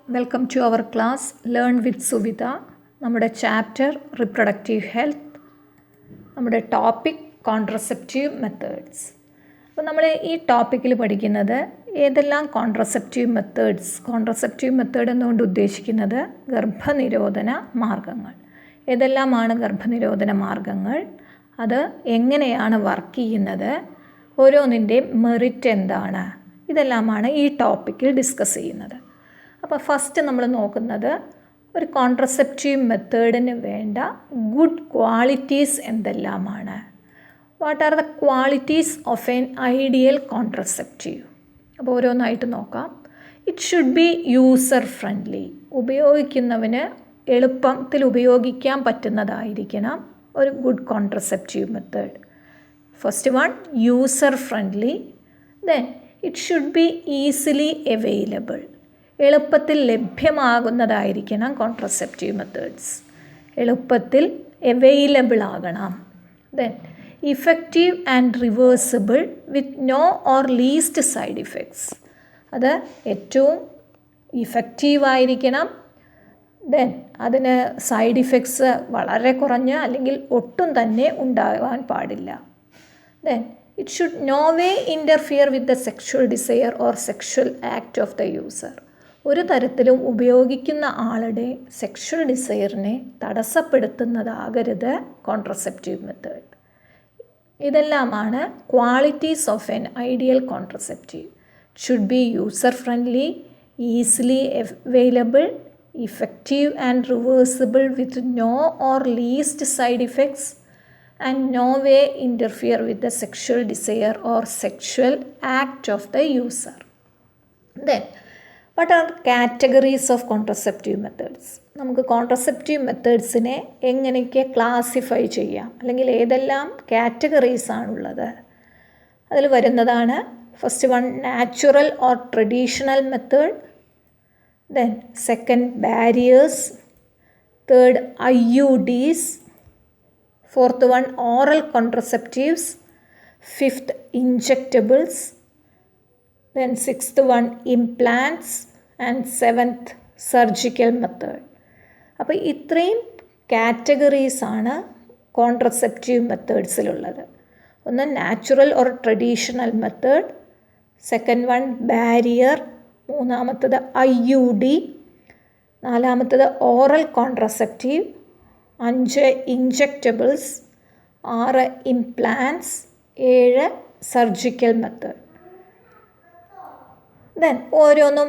Welcome to our class learn with Suvitha. നമ്മുടെ chapter reproductive health, നമ്മുടെ topic contraceptive methods. അപ്പോൾ നമ്മൾ ഈ ടോപ്പിക്കിൽ പഠിക്കുന്നത് ഏതെല്ലാം കോൺട്രസെപ്റ്റീവ് മെത്തേഡ് എന്നുകൊണ്ട് ഉദ്ദേശിക്കുന്നത് ഗർഭനിരോധന മാർഗങ്ങൾ. ഏതെല്ലാമാണ് ഗർഭനിരോധന മാർഗങ്ങൾ, അത് എങ്ങനെയാണ് വർക്ക് ചെയ്യുന്നത്, ഓരോന്നിൻ്റെയും മെറിറ്റ് എന്താണ്, ഇതെല്ലാമാണ് ഈ ടോപ്പിക്കിൽ ഡിസ്കസ് ചെയ്യുന്നത്. അപ്പോൾ ഫസ്റ്റ് നമ്മൾ നോക്കുന്നത് ഒരു കോൺട്രസെപ്റ്റീവ് മെത്തേഡിന് വേണ്ട ഗുഡ് ക്വാളിറ്റീസ് എന്തെല്ലാമാണ്. What are the qualities of an ideal contraceptive? അപ്പോൾ ഓരോന്നായിട്ട് നോക്കാം. It should be user friendly. ഉപയോഗിക്കുന്നവന് എളുപ്പത്തിൽ ഉപയോഗിക്കാൻ പറ്റുന്നതായിരിക്കണം ഒരു good contraceptive method. First one, user friendly. Then it should be easily available. എളുപ്പത്തിൽ ലഭ്യമാകുന്നതായിരിക്കണം കോൺട്രസെപ്റ്റീവ് മെത്തേഡ്സ്. എളുപ്പത്തിൽ അവൈലബിൾ ആകണം. Then effective and reversible with no or least side effects. അത് ഏറ്റവും ഇഫക്റ്റീവായിരിക്കണം. ദെൻ അതിന് സൈഡ് ഇഫക്ട്സ് വളരെ കുറഞ്ഞ അല്ലെങ്കിൽ ഒട്ടും തന്നെ ഉണ്ടാകാൻ പാടില്ല. Then it should no way interfere with the sexual desire or sexual act of the user. ഒരു തരത്തിലും ഉപയോഗിക്കുന്ന ആളുടെ സെക്ഷുവൽ ഡിസയറിനെ തടസ്സപ്പെടുത്തുന്നതാകരുത് കോൺട്രസെപ്റ്റീവ് മെത്തേഡ്. ഇതെല്ലാമാണ് qualities of an ideal contraceptive. Should be user friendly, easily available, effective and reversible with no or least side effects, and no way interfere with the sexual desire or sexual act of the user. Then what are categories of contraceptive methods? നമുക്ക് contraceptive മെത്തേഡ്സിനെ എങ്ങനെയൊക്കെ classify ചെയ്യാം, അല്ലെങ്കിൽ ഏതെല്ലാം categories ആണുള്ളത്? അതിൽ വരുന്നതാണ് first one, natural or traditional method. Then second, barriers. Third, IUDs. Fourth one, oral contraceptives. Fifth, injectables. Then sixth one, implants. And seventh, surgical method. അപ്പോൾ ഇത്രയും കാറ്റഗറീസാണ് കോൺട്രസെപ്റ്റീവ് മെത്തേഡ്സിലുള്ളത്. ഒന്ന് natural or traditional method, second one barrier, മൂന്നാമത്തത് IUD, നാലാമത്തത് oral contraceptive, 5 injectables, 6 implants, 7 surgical method. Then ഓരോന്നും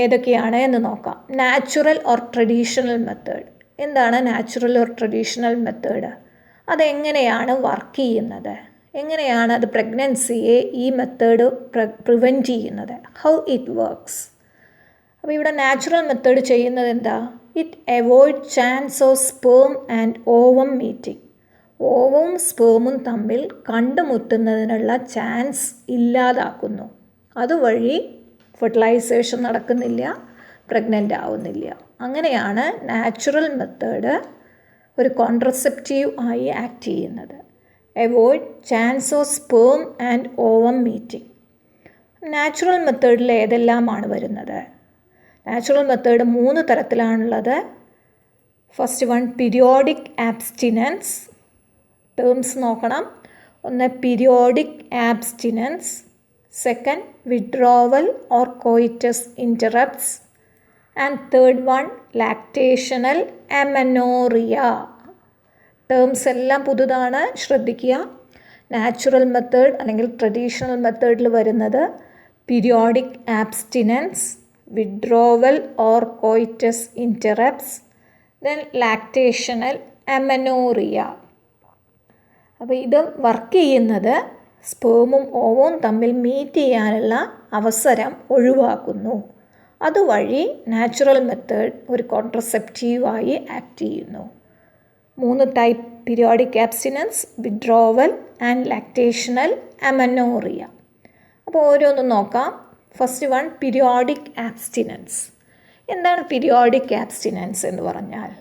ഏതൊക്കെയാണ് എന്ന് നോക്കാം. Natural or traditional method. എന്താണ് നാച്ചുറൽ ഓർ ട്രഡീഷണൽ മെത്തേഡ്? അതെങ്ങനെയാണ് വർക്ക് ചെയ്യുന്നത്? എങ്ങനെയാണ് അത് പ്രഗ്നൻസിയെ ഈ മെത്തേഡ് പ്രിവെൻറ്റ് ചെയ്യുന്നത്? How it works? അപ്പോൾ ഇവിടെ നാച്ചുറൽ മെത്തേഡ് ചെയ്യുന്നത് എന്താ? It avoid chance of sperm and ovum meeting. ഓവവും സ്പേമും തമ്മിൽ കണ്ടുമുട്ടുന്നതിനുള്ള ചാൻസ് ഇല്ലാതാക്കുന്നു. അതുവഴി ഫെർട്ടിലൈസേഷൻ നടക്കുന്നില്ല, പ്രഗ്നൻ്റ് ആവുന്നില്ല. അങ്ങനെയാണ് നാച്ചുറൽ മെത്തേഡ് ഒരു കോൺട്രസെപ്റ്റീവ് ആയി ആക്ട് ചെയ്യുന്നത്. Avoid chance of sperm and ovum meeting. Natural മെത്തേഡിൽ ഏതെല്ലാമാണ് വരുന്നത്? Natural method 3 തരത്തിലാണുള്ളത്. First one, periodic abstinence. Terms നോക്കണം. ഒന്ന്, periodic abstinence. Second, withdrawal or coitus interrupts. And third one, lactational amenorrhea. Terms എല്ലാം പുതുതാണ്, ശ്രദ്ധിക്കുക. Natural method അല്ലെങ്കിൽ traditional മെത്തേഡിൽ വരുന്നത് periodic abstinence, withdrawal or coitus interrupts, then lactational amenorrhea. അപ്പോൾ ഇത് work ചെയ്യുന്നത് സ്പേമും ഓവവും തമ്മിൽ മീറ്റ് ചെയ്യാനുള്ള അവസരം ഒഴിവാക്കുന്നു. അതുവഴി നാച്ചുറൽ മെത്തേഡ് ഒരു കോൺട്രസെപ്റ്റീവായി ആക്ട് ചെയ്യുന്നു. 3 type: periodic abstinence, withdrawal and lactational amenorrhoea. അപ്പോൾ ഓരോന്നും നോക്കാം. First one, periodic abstinence. എന്താണ് പീരിയോഡിക് ആബ്സ്റ്റിനൻസ് എന്ന് പറഞ്ഞാൽ?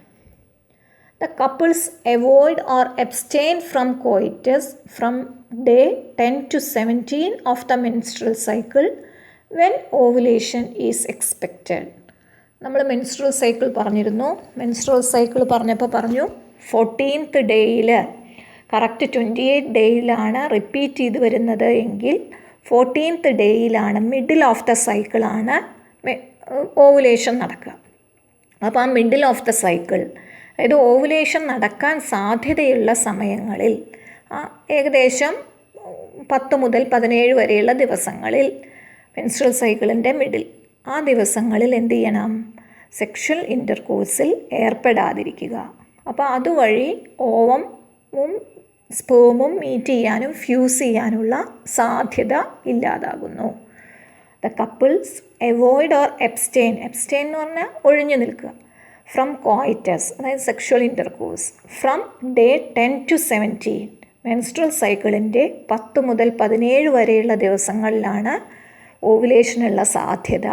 The couples avoid or abstain from coitus from day 10 to 17 of the menstrual cycle when ovulation is expected. നമ്മൾ menstrual cycle പറഞ്ഞിരുന്നു. Menstrual cycle പറഞ്ഞു 14th ഡേയിൽ കറക്റ്റ് 28 ഡേയിലാണ് റിപ്പീറ്റ് ചെയ്ത് വരുന്നത് എങ്കിൽ 14th ഡേയിലാണ് മിഡിൽ ഓഫ് ദ സൈക്കിളാണ് ഓവുലേഷൻ നടക്കുക. അപ്പോൾ ആ മിഡിൽ ഓഫ് ദ സൈക്കിൾ, അതായത് ഓവുലേഷൻ നടക്കാൻ സാധ്യതയുള്ള സമയങ്ങളിൽ ഏകദേശം 10 മുതൽ 17 വരെയുള്ള ദിവസങ്ങളിൽ മെൻസ്ട്രൽ സൈക്കിളിൻ്റെ മിഡിൽ, ആ ദിവസങ്ങളിൽ എന്ത് ചെയ്യണം? സെക്ഷൽ ഇൻ്റർകോഴ്സിൽ ഏർപ്പെടാതിരിക്കുക. അപ്പോൾ അതുവഴി ഓവവും സ്പേമും മീറ്റ് ചെയ്യാനും ഫ്യൂസ് ചെയ്യാനുള്ള സാധ്യത ഇല്ലാതാകുന്നു. ദ കപ്പിൾസ് അവോയ്ഡ് ഓർ എബ്സ്റ്റെയിൻ എന്ന് പറഞ്ഞാൽ ഒഴിഞ്ഞു നിൽക്കുക. ഫ്രം കോയിറ്റസ്, അതായത് sexual intercourse, from day 10 to 17. Menstrual സൈക്കിളിൻ്റെ 10 മുതൽ 17 വരെയുള്ള ദിവസങ്ങളിലാണ് ഓവുലേഷനുള്ള സാധ്യത.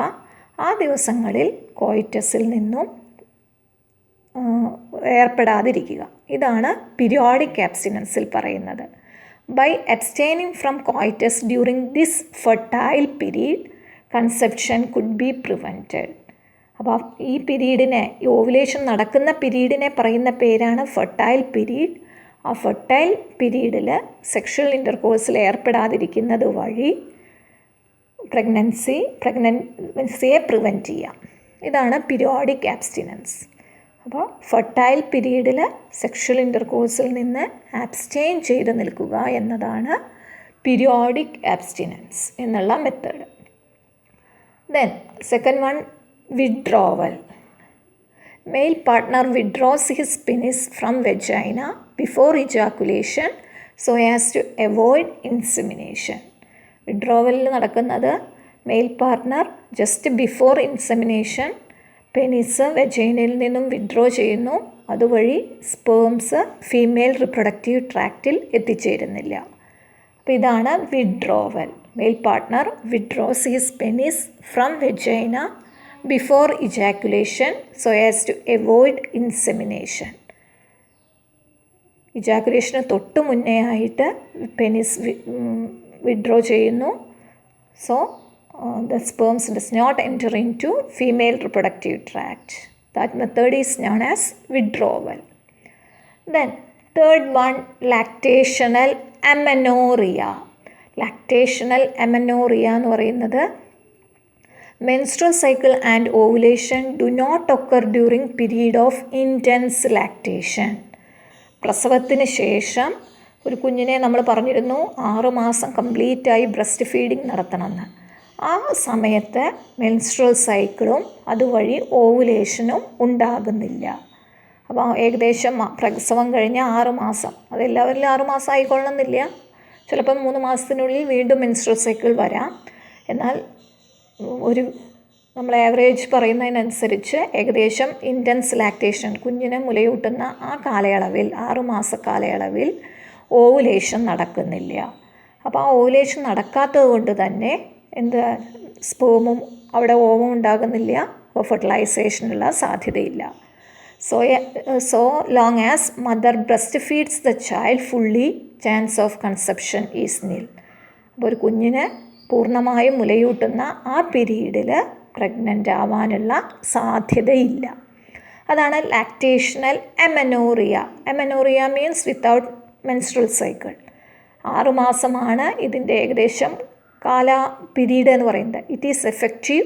ആ ദിവസങ്ങളിൽ കോയിറ്റസിൽ നിന്നും ഏർപ്പെടാതിരിക്കുക. ഇതാണ് പീരിയോഡിക് ആബ്സ്റ്റിനൻസിൽ പറയുന്നത്. By abstaining from coitus during this fertile period conception could be prevented. അപ്പോൾ ഈ പീരീഡിനെ, ഈ ഓവുലേഷൻ നടക്കുന്ന പീരീഡിനെ പറയുന്ന പേരാണ് ഫെർട്ടൈൽ പീരീഡ്. ആ ഫെർട്ടൈൽ പീരീഡിൽ സെക്ഷൽ ഇൻ്റർകോഴ്സിൽ ഏർപ്പെടാതിരിക്കുന്നത് വഴി പ്രഗ്നൻസിയെ പ്രിവെൻറ്റ് ചെയ്യാം. ഇതാണ് പീരിയോഡിക് ആബ്സ്റ്റിനൻസ്. അപ്പോൾ ഫെർട്ടൈൽ പീരീഡിൽ സെക്ഷൽ ഇൻ്റർകോഴ്സിൽ നിന്ന് ആബ്സ്റ്റെയിൻ ചെയ്ത് നിൽക്കുക എന്നതാണ് പീരിയോഡിക് ആബ്സ്റ്റിനൻസ് എന്നുള്ള method. Then second one, withdrawal. Male partner withdraws his penis from vagina before ejaculation so as to avoid insemination. വിഡ്രോവലിൽ നടക്കുന്നത് male partner just before insemination penis വെജൈനയിൽ നിന്നും വിഡ്രോ ചെയ്യുന്നു. അതുവഴി സ്പേംസ് ഫീമെയിൽ റിപ്രൊഡക്റ്റീവ് ട്രാക്റ്റിൽ എത്തിച്ചേരുന്നില്ല. അപ്പോൾ ഇതാണ് withdrawal. Male partner withdraws his penis from vagina before ejaculation so as to avoid insemination. ഇജാക്കുലേഷന് തൊട്ട് മുന്നേ ആയിട്ട് പെനിസ് വിഡ്രോ ചെയ്യുന്നു. So the sperms does not enter into female reproductive tract. That method is known as withdrawal. Then third one, lactational amenorrhea. Lactational amenorrhea എന്ന് പറയുന്നത് menstrual cycle and ovulation do not occur during period of intense lactation. പ്രസവത്തിന് ശേഷം ഒരു കുഞ്ഞിനെ നമ്മൾ പറഞ്ഞിരുന്നു 6 മാസം കംപ്ലീറ്റായി breast feeding നടത്തണമെന്ന്. ആ സമയത്ത് മെൻസ്ട്രൽ സൈക്കിളും അതുവഴി ഓവുലേഷനും ഉണ്ടാകുന്നില്ല. അപ്പോൾ ഏകദേശം പ്രസവം കഴിഞ്ഞ് 6 മാസം, അതെല്ലാവരിലും 6 മാസം ആയിക്കൊള്ളണമെന്നില്ല. ചിലപ്പം 3 മാസത്തിനുള്ളിൽ വീണ്ടും മെൻസ്ട്രൽ സൈക്കിൾ വരാം. എന്നാൽ നമ്മൾ ആവറേജ് പറയുന്നതിനനുസരിച്ച് ഏകദേശം ഇൻറ്റൻസ് ലാക്ടേഷൻ, കുഞ്ഞിനെ മുലയൂട്ടുന്ന ആ കാലയളവിൽ 6 മാസ കാലയളവിൽ ഓവുലേഷൻ നടക്കുന്നില്ല. അപ്പോൾ ആ ഓവുലേഷൻ നടക്കാത്തത് കൊണ്ട് തന്നെ സ്പേമും അവിടെ ഓവം ഉണ്ടാകുന്നില്ല. അപ്പോൾ ഫെർട്ടിലൈസേഷനുള്ള സാധ്യതയില്ല. So long as mother breast feeds the child fully chance of conception is നിൽ. അപ്പോൾ ഒരു കുഞ്ഞിന് പൂർണ്ണമായും മുലയൂട്ടുന്ന ആ പീരീഡിൽ പ്രഗ്നൻ്റ് ആവാനുള്ള സാധ്യതയില്ല. അതാണ് lactational amenorrhoea. Amenorrhoea means without menstrual cycle. 6 മാസമാണ് ഇതിൻ്റെ ഏകദേശം പീരീഡ് എന്ന് പറയുന്നത്. It is effective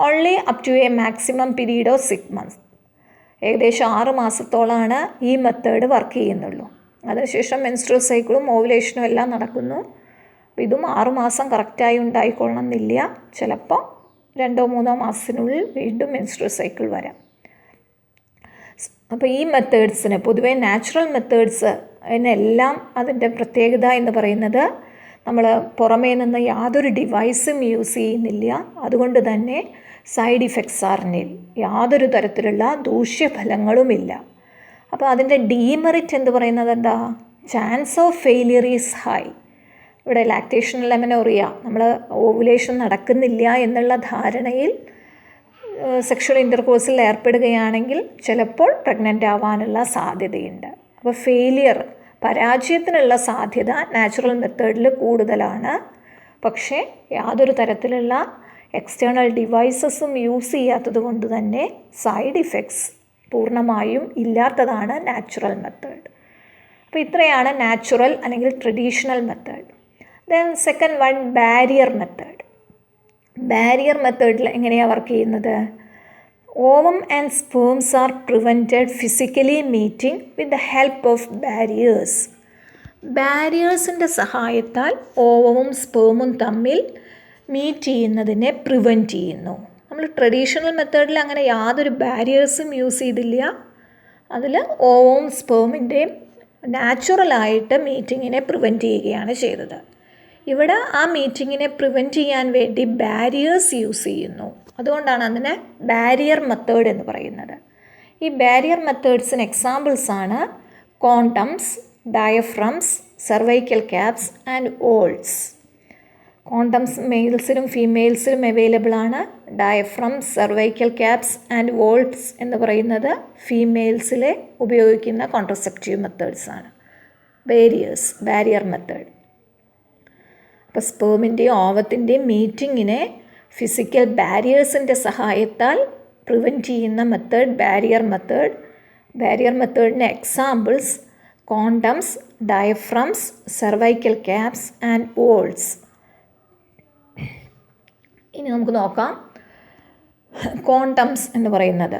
only up to a maximum period of 6 months. ഏകദേശം 6 മാസത്തോളമാണ് ഈ മെത്തേഡ് വർക്ക് ചെയ്യുന്നുള്ളൂ. അതിനുശേഷം മെൻസ്ട്രൽ സൈക്കിളും ഓവുലേഷനും എല്ലാം നടക്കുന്നു. ഇതും 6 മാസം കറക്റ്റായി ഉണ്ടായിക്കൊള്ളണമെന്നില്ല. ചിലപ്പോൾ 2-3 മാസത്തിനുള്ളിൽ വീണ്ടും മെൻസ്ട്രൽ സൈക്കിൾ വരാം. അപ്പോൾ ഈ മെത്തേഡ്സിന് പൊതുവേ നാച്ചുറൽ മെത്തേഡ്സ് അതിനെല്ലാം അതിൻ്റെ പ്രത്യേകത എന്ന് പറയുന്നത് നമ്മൾ പുറമേ നിന്ന് യാതൊരു ഡിവൈസും യൂസ് ചെയ്യുന്നില്ല. അതുകൊണ്ട് തന്നെ സൈഡ് ഇഫക്ട്സ് ആർ നിൽ, യാതൊരു തരത്തിലുള്ള ദൂഷ്യഫലങ്ങളുമില്ല. അപ്പോൾ അതിൻ്റെ ഡീമെറിറ്റ് എന്ന് പറയുന്നത് എന്താ? Chance of failure is high. ഇവിടെ ലാക്ടേഷണൽ എമനോറിയ, നമ്മൾ ഓവുലേഷൻ നടക്കുന്നില്ല എന്നുള്ള ധാരണയിൽ സെക്ഷൽ ഇൻ്റർകോഴ്സിൽ ഏർപ്പെടുകയാണെങ്കിൽ ചിലപ്പോൾ പ്രഗ്നൻ്റ് ആവാനുള്ള സാധ്യതയുണ്ട്. അപ്പോൾ പരാജയത്തിനുള്ള സാധ്യത നാച്ചുറൽ മെത്തേഡിൽ കൂടുതലാണ്. പക്ഷേ യാതൊരു തരത്തിലുള്ള എക്സ്റ്റേണൽ ഡിവൈസസും യൂസ് ചെയ്യാത്തത് കൊണ്ട് തന്നെ സൈഡ് ഇഫക്ട്സ് പൂർണ്ണമായും ഇല്ലാത്തതാണ് നാച്ചുറൽ മെത്തേഡ്. അപ്പോൾ ഇത്രയാണ് നാച്ചുറൽ അല്ലെങ്കിൽ traditional method. Then second one barrier method. Barrier മെത്തേഡിൽ എങ്ങനെയാണ് വർക്ക് ചെയ്യുന്നത്? Ovum and sperms are prevented physically meeting with the help of barriers. ബാരിയേഴ്സിൻ്റെ സഹായത്താൽ ഓവവും സ്പേമും തമ്മിൽ മീറ്റ് ചെയ്യുന്നതിനെ പ്രിവെൻറ്റ് ചെയ്യുന്നു. നമ്മൾ ട്രഡീഷണൽ മെത്തേഡിൽ അങ്ങനെ യാതൊരു ബാരിയേഴ്സും യൂസ് ചെയ്തില്ല. അതിൽ ഓവവും സ്പേമിൻ്റെയും നാച്ചുറലായിട്ട് മീറ്റിങ്ങിനെ പ്രിവെൻറ്റ് ചെയ്യുകയാണ് ചെയ്തത്. ഇവിടെ ആ മീറ്റിങ്ങിനെ പ്രിവെൻറ്റ് ചെയ്യാൻ വേണ്ടി ബാരിയേഴ്സ് യൂസ് ചെയ്യുന്നു. അതുകൊണ്ടാണ് അതിനെ ബാരിയർ മെത്തേഡ് എന്ന് പറയുന്നത്. ഈ ബാരിയർ മെത്തേഡ്സിന് എക്സാമ്പിൾസാണ് condoms, diaphragms, cervical caps and ഓൾസ്. കോണ്ടംസ് മെയിൽസിനും ഫീമെയിൽസിനും അവൈലബിൾ ആണ്. Diaphragms, cervical caps and vaults എന്ന് പറയുന്നത് ഫീമെയിൽസിലെ ഉപയോഗിക്കുന്ന കോൺട്രസെപ്റ്റീവ് മെത്തേഡ്സാണ്. Barrier method. അപ്പോൾ സ്പേമിൻ്റെയും ഓവത്തിൻ്റെയും മീറ്റിങ്ങിനെ ഫിസിക്കൽ ബാരിയേഴ്സിൻ്റെ സഹായത്താൽ പ്രിവെൻറ്റ് ചെയ്യുന്ന മെത്തേഡ് ബാരിയർ മെത്തേഡ്. ബാരിയർ മെത്തേഡിന് examples condoms, diaphragms, cervical caps and vaults. ഇനി നമുക്ക് നോക്കാം കോണ്ടംസ് എന്ന് പറയുന്നത്.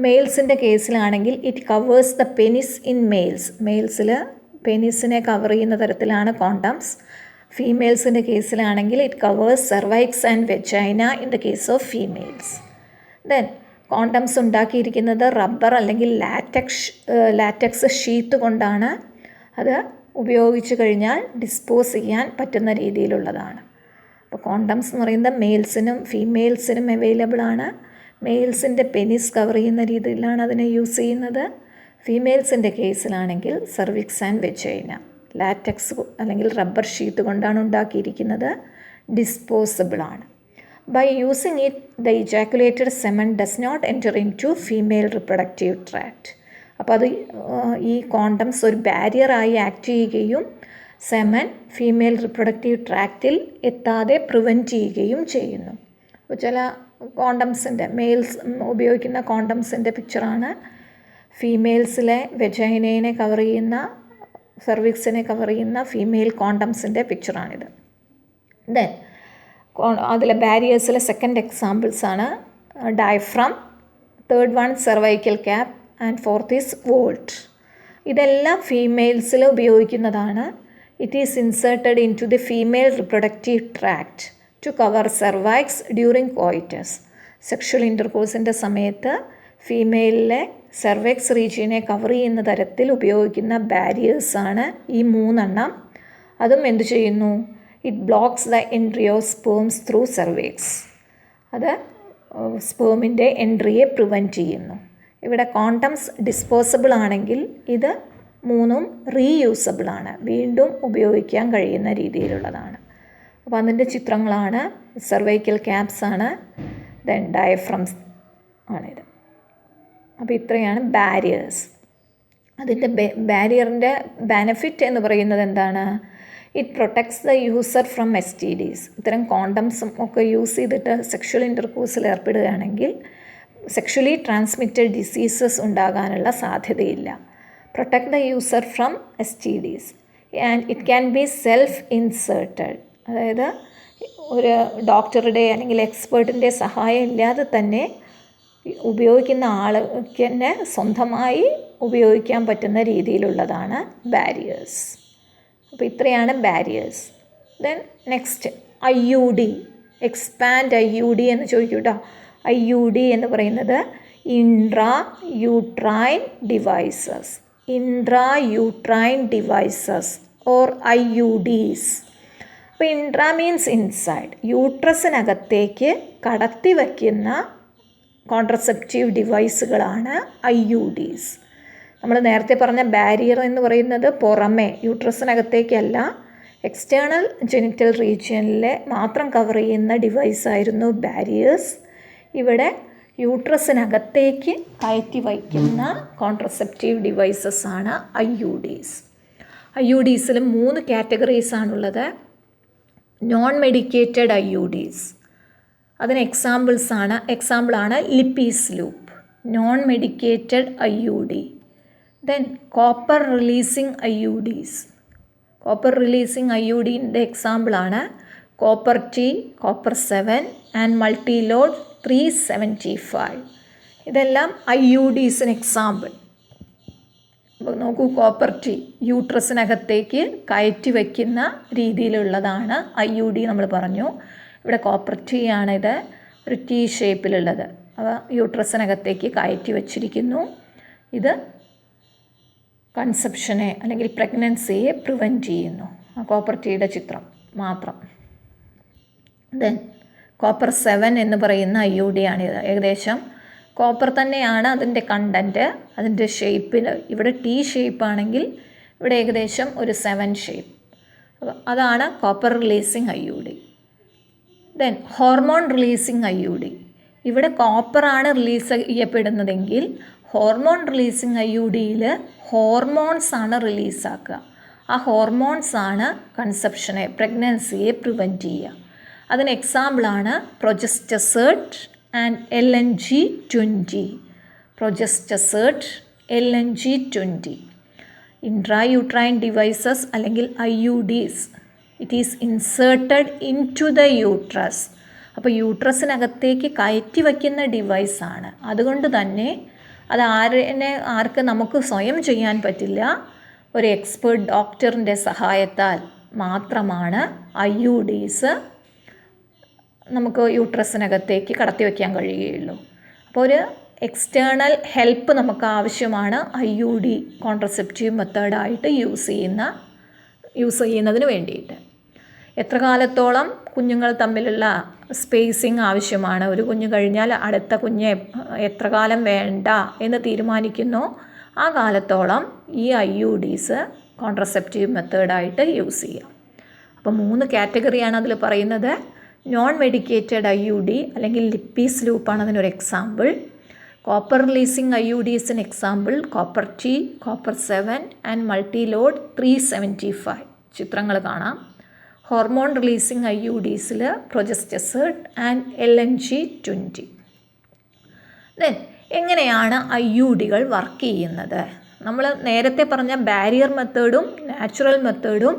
മെയിൽസിൻ്റെ കേസിലാണെങ്കിൽ it covers the penis in males. മെയിൽസിൽ പെനിസിനെ കവർ ചെയ്യുന്ന തരത്തിലാണ് കോണ്ടംസ്. ഫീമെയിൽസിൻ്റെ കേസിലാണെങ്കിൽ it covers cervix and vagina in the case of females. Then condoms ഉണ്ടാക്കിയിരിക്കുന്നത് റബ്ബർ അല്ലെങ്കിൽ ലാറ്റക്സ് ഷീറ്റ് കൊണ്ടാണ്. അത് ഉപയോഗിച്ച് കഴിഞ്ഞാൽ ഡിസ്പോസ് ചെയ്യാൻ പറ്റുന്ന രീതിയിലുള്ളതാണ്. അപ്പോൾ കോണ്ടംസ് എന്ന് പറയുന്നത് മെയിൽസിനും ഫീമെയിൽസിനും അവൈലബിൾ ആണ്. മെയിൽസിൻ്റെ പെനിസ് കവർ ചെയ്യുന്ന രീതിയിലാണ് അതിനെ യൂസ് ചെയ്യുന്നത്. ഫീമെയിൽസിൻ്റെ കേസിലാണെങ്കിൽ സെർവിക്സ് ആൻഡ് വെജൈന ലാറ്റക്സ് അല്ലെങ്കിൽ റബ്ബർ ഷീറ്റ് കൊണ്ടാണ് ഉണ്ടാക്കിയിരിക്കുന്നത്. ഡിസ്പോസിബിൾ ആണ്. By using it the ejaculated semen does not enter into female reproductive tract. അപ്പോൾ അത് ഈ കോണ്ടംസ് ഒരു ബാരിയറായി ആക്ട് ചെയ്യുകയും സെമൻ ഫീമെയിൽ റിപ്രൊഡക്റ്റീവ് ട്രാക്റ്റിൽ എത്താതെ പ്രിവെൻറ്റ് ചെയ്യുകയും ചെയ്യുന്നു. അപ്പോൾ ചില കോണ്ടംസിൻ്റെ മെയിൽസ് ഉപയോഗിക്കുന്ന കോണ്ടംസിൻ്റെ പിക്ചറാണ്. ഫീമെയിൽസിലെ വെജൈനയെ കവർ ചെയ്യുന്ന സെർവിക്സിനെ കവർ ചെയ്യുന്ന ഫീമെയിൽ കോണ്ടംസിൻ്റെ പിക്ചറാണിത്. ദെൻ അതിലെ ബാരിയേഴ്സിലെ സെക്കൻഡ് എക്സാമ്പിൾസാണ് diaphragm, third one cervical cap and fourth is vault. ഇതെല്ലാം ഫീമെയിൽസിൽ ഉപയോഗിക്കുന്നതാണ്. It is inserted into the female reproductive tract to cover cervix during coitus. Sexual ഇൻ്റർകോഴ്സിൻ്റെ സമയത്ത് ഫീമെയിലിലെ സെർവെക്സ് റീജിയനെ കവർ ചെയ്യുന്ന തരത്തിൽ ഉപയോഗിക്കുന്ന ബാരിയേഴ്സാണ് ഈ മൂന്നെണ്ണം. അതും എന്തു ചെയ്യുന്നു? It blocks the entry of sperms through cervix. അത് സ്പേമിൻ്റെ എൻട്രിയെ പ്രിവെൻറ്റ് ചെയ്യുന്നു. ഇവിടെ കോണ്ടംസ് ഡിസ്പോസിബിൾ ആണെങ്കിൽ ഇത് മൂന്നും റീയൂസബിൾ ആണ്, വീണ്ടും ഉപയോഗിക്കാൻ കഴിയുന്ന രീതിയിലുള്ളതാണ്. അപ്പോൾ അതിൻ്റെ ചിത്രങ്ങളാണ്. സെർവൈക്കൽ ക്യാപ്സ് ആണ്, ദെൻ ഡയഫ്രംസ് ആണിത്. അപ്പോൾ ഇത്രയാണ് ബാരിയേഴ്സ്. അതിൻ്റെ ബാരിയറിൻ്റെ ബെനഫിറ്റ് എന്ന് പറയുന്നത് എന്താണ്? It protects the user from STDs. ഇത്തരം കോണ്ടംസും ഒക്കെ യൂസ് ചെയ്തിട്ട് സെക്ഷൽ ഇൻ്റർകോഴ്സിൽ ഏർപ്പെടുകയാണെങ്കിൽ സെക്ഷലി ട്രാൻസ്മിറ്റഡ് ഡിസീസസ് ഉണ്ടാകാനുള്ള സാധ്യതയില്ല. Protect the user from STDs and it can be self inserted. അതായത് ഒരു ഡോക്ടറുടെ അല്ലെങ്കിൽ എക്സ്പേർട്ടിൻ്റെ സഹായം ഇല്ലാതെ തന്നെ ഉപയോഗിക്കുന്ന ആൾക്ക് തന്നെ സ്വന്തമായി ഉപയോഗിക്കാൻ പറ്റുന്ന രീതിയിലുള്ളതാണ് ബാരിയേഴ്സ്. അപ്പോൾ ഇത്രയാണ് barriers. Then next IUD, expand IUD എന്ന് ചോദിക്കും കേട്ടോ. IUD എന്ന് പറയുന്നത് intra uterine devices. Intra uterine devices or IUDs. അപ്പോൾ ഇൻട്രാ മീൻസ് ഇൻസൈഡ്. യൂട്രസിനകത്തേക്ക് കടത്തി വയ്ക്കുന്ന കോൺട്രസെപ്റ്റീവ് ഡിവൈസുകളാണ് IUDs. നമ്മൾ നേരത്തെ പറഞ്ഞ ബാരിയർ എന്ന് പറയുന്നത് പുറമേ യൂട്രസിനകത്തേക്കല്ല, എക്സ്റ്റേണൽ ജെനിറ്റൽ റീജിയനിൽ മാത്രം കവർ ചെയ്യുന്ന ഡിവൈസായിരുന്നു ബാരിയേഴ്സ്. ഇവിടെ യൂട്രസിനകത്തേക്ക് കയറ്റി വയ്ക്കുന്ന കോൺട്രസെപ്റ്റീവ് ഡിവൈസസ് ആണ് IUDs. IUDസിൽ 3 കാറ്റഗറീസാണുള്ളത്. നോൺ മെഡിക്കേറ്റഡ് IUDs, അതിന് എക്സാമ്പിളാണ് Lippes loop, non medicated IUD. Then copper releasing IUDs. Copper releasing IUDൻ്റെ എക്സാമ്പിളാണ് copper T, copper 7 and multi load 375. ഇതെല്ലാം IUDസിന് എക്സാമ്പിൾ. അപ്പോൾ നോക്കൂ, കോപ്പർ T യൂട്രസിനകത്തേക്ക് കയറ്റി വയ്ക്കുന്ന രീതിയിലുള്ളതാണ് IUD നമ്മൾ പറഞ്ഞു. ഇവിടെ കോപ്പർ T ആണിത്, ഒരു T ഷേപ്പിലുള്ളത്. അവ യൂട്രസിനകത്തേക്ക് കയറ്റി വച്ചിരിക്കുന്നു. ഇത് കൺസെപ്ഷനെ അല്ലെങ്കിൽ പ്രഗ്നൻസിയെ പ്രിവെൻറ്റ് ചെയ്യുന്നു. ആ കോപ്പർ Tയുടെ ചിത്രം മാത്രം. ദെൻ കോപ്പർ 7 എന്ന് പറയുന്ന IUD ആണിത്. ഏകദേശം കോപ്പർ തന്നെയാണ് അതിൻ്റെ കണ്ടൻറ്റ്, അതിൻ്റെ ഷേപ്പിൽ. ഇവിടെ T ഷേപ്പാണെങ്കിൽ ഇവിടെ ഏകദേശം ഒരു 7 ഷേപ്പ്. അതാണ് copper releasing IUD. Then hormone releasing IUD. ഇവിടെ കോപ്പറാണ് റിലീസ് ചെയ്യപ്പെടുന്നതെങ്കിൽ ഹോർമോൺ റിലീസിങ് IUDയിൽ ഹോർമോൺസാണ് റിലീസാക്കുക. ആ ഹോർമോൺസാണ് കൺസെപ്ഷനെ, പ്രഗ്നൻസിയെ പ്രിവെൻറ്റ് ചെയ്യുക. അതിന് എക്സാമ്പിളാണ് progestasert and LNG-20. Progestasert, LNG-20. Intrauterine devices അല്ലെങ്കിൽ IUDs. It is inserted into the uterus. അപ്പോൾ യൂട്രസിനകത്തേക്ക് കയറ്റി വയ്ക്കുന്ന ഡിവൈസാണ്. അതുകൊണ്ട് തന്നെ അത് ആർക്ക് നമുക്ക് സ്വയം ചെയ്യാൻ പറ്റില്ല. ഒരു എക്സ്പേർട്ട് ഡോക്ടറിൻ്റെ സഹായത്താൽ മാത്രമാണ് IUDs നമുക്ക് യൂട്രസിനകത്തേക്ക് കടത്തി വയ്ക്കാൻ കഴിയുകയുള്ളൂ. അപ്പോൾ ഒരു എക്സ്റ്റേണൽ ഹെൽപ്പ് നമുക്ക് ആവശ്യമാണ് IUD കോൺട്രസെപ്റ്റീവ് മെത്തേഡായിട്ട് യൂസ് ചെയ്യുന്നതിന് വേണ്ടിയിട്ട്. എത്ര കാലത്തോളം കുഞ്ഞുങ്ങൾ തമ്മിലുള്ള സ്പേസിങ് ആവശ്യമാണ്, ഒരു കുഞ്ഞ് കഴിഞ്ഞാൽ അടുത്ത കുഞ്ഞ് എത്ര കാലം വേണ്ട എന്ന് തീരുമാനിക്കുന്നോ ആ കാലത്തോളം ഈ IUDs കോൺട്രസെപ്റ്റീവ് മെത്തേഡായിട്ട് യൂസ് ചെയ്യാം. അപ്പോൾ 3 കാറ്റഗറിയാണ് അതിൽ പറയുന്നത്. നോൺ മെഡിക്കേറ്റഡ് IUD അല്ലെങ്കിൽ ലിപ്പീസ് ലൂപ്പാണ് അതിനൊരു എക്സാമ്പിൾ. കോപ്പർ റിലീസിങ് IUDസിന് example copper T, copper 7 and multi load 375. ചിത്രങ്ങൾ കാണാം. ഹോർമോൺ റിലീസിങ് IUDസിൽ പ്രൊജസ്റ്റസേർട്ട് ആൻഡ് LNG-20. ദെൻ എങ്ങനെയാണ് IUDകൾ വർക്ക് ചെയ്യുന്നത്? നമ്മൾ നേരത്തെ പറഞ്ഞ ബാരിയർ മെത്തേഡും നാച്ചുറൽ മെത്തേഡും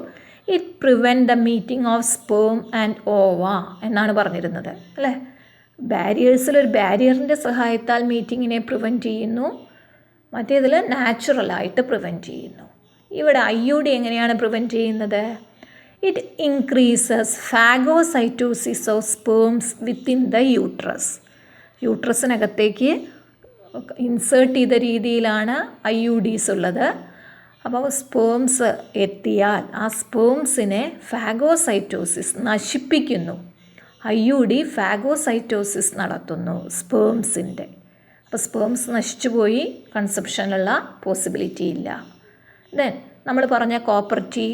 it prevent the meeting of sperm and ova എന്നാണ് പറഞ്ഞിരുന്നത്, അല്ലേ? ബാരിയേഴ്സിലൊരു ബാരിയറിൻ്റെ സഹായത്താൽ മീറ്റിങ്ങിനെ പ്രിവെൻറ്റ് ചെയ്യുന്നു, മറ്റേതിൽ നാച്ചുറലായിട്ട് പ്രിവെൻറ്റ് ചെയ്യുന്നു. ഇവിടെ IUD എങ്ങനെയാണ് പ്രിവെൻറ്റ് ചെയ്യുന്നത്? It increases phagocytosis of sperms within the uterus. യൂട്രസിനകത്തേക്ക് ഇൻസേർട്ട് ചെയ്ത രീതിയിലാണ് IUDs ഉള്ളത്. അപ്പോൾ സ്പേംസ് എത്തിയാൽ ആ സ്പേംസിനെ ഫാഗോസൈറ്റോസിസ് നശിപ്പിക്കുന്നു. IUD ഫാഗോസൈറ്റോസിസ് നടത്തുന്നു സ്പേംസിൻ്റെ. അപ്പോൾ സ്പേംസ് നശിച്ചുപോയി, കൺസെപ്ഷനുള്ള പോസിബിലിറ്റി ഇല്ല. ദെൻ നമ്മൾ പറഞ്ഞ കോപ്പർ T,